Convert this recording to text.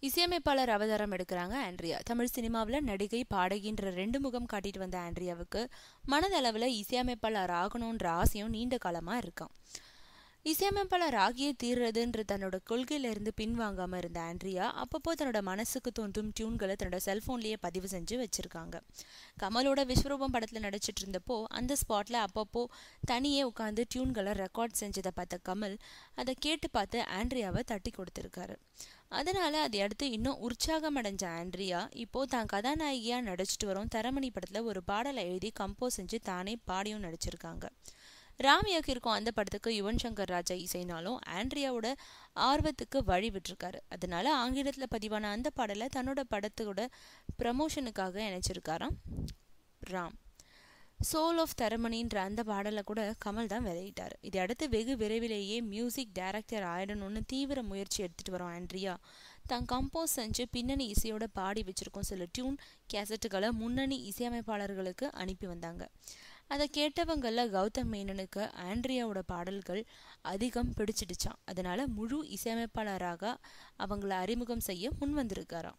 இசையமைப்பாளர் அவதாரம் எடுக்கிறாங்க ஆண்ட்ரியா. தமிழ் சினிமாவில் நடிகை, பாடகின்ற 2 முகம் காட்டிட்டு வந்த ஆண்ட்ரியாவுக்கு மனதளவில் இசையமைப்பாளர் ஆகணுன்ற ஆசையும் நீண்ட காலமாக இருக்கான். இசையமைப்பாளர் ஆகியே தீர்றதுன்ற தன்னோட கொள்கையிலிருந்து பின்வாங்காமல் இருந்த ஆண்ட்ரியா அப்பப்போ தன்னோட மனசுக்கு தோன்றும் டியூன்களை தன்னோட செல்ஃபோன்லேயே பதிவு செஞ்சு வச்சுருக்காங்க. கமலோட விஸ்வரூபம் படத்தில் நடிச்சிட்டு இருந்தப்போ அந்த ஸ்பாட்டில் அப்பப்போ தனியே உட்காந்து டியூன்களை ரெக்கார்ட் செஞ்சதை பார்த்த கமல் அதை கேட்டு பார்த்து ஆண்ட்ரியாவை தட்டி கொடுத்துருக்காரு. அதனால அதை அடுத்து இன்னும் உற்சாகம் அடைஞ்ச ஆண்ட்ரியா இப்போ தான் கதாநாயகியாக நடிச்சிட்டு வரும் தரமணி படத்தில் ஒரு பாடலை எழுதி கம்போஸ் செஞ்சு தானே பாடியும் நடிச்சிருக்காங்க. ராம் இயக்கியிருக்கும் அந்த படத்துக்கு யுவன் சங்கர் ராஜா இசைனாலும் ஆண்ட்ரியாவோட ஆர்வத்துக்கு வழி விட்டுருக்காரு. அதனால ஆங்கிலத்தில் பதிவான அந்த பாடலை தன்னோட படத்தோட ப்ரமோஷனுக்காக இணைச்சிருக்காராம் ராம். சோல் ஆஃப் தரமணின்ற அந்த பாடலை கூட கமல் தான் வெளியிட்டார். இதை அடுத்து வெகு விரைவிலேயே மியூசிக் டைரக்டர் ஆயிடணும்னு தீவிர முயற்சி எடுத்துகிட்டு வரோம் ஆண்ட்ரியா. தான் கம்போஸ் செஞ்சு பின்னணி இசையோட பாடி வச்சிருக்கோம் சில டியூன் கேசட்டுகளை முன்னணி இசையமைப்பாளர்களுக்கு அனுப்பி வந்தாங்க. அதை கேட்டவங்கள கௌதம் மேனனுக்கு ஆண்ட்ரியாவோட பாடல்கள் அதிகம் பிடிச்சிடுச்சான். அதனால முழு இசையமைப்பாளராக அவங்கள அறிமுகம் செய்ய முன் வந்திருக்காராம்.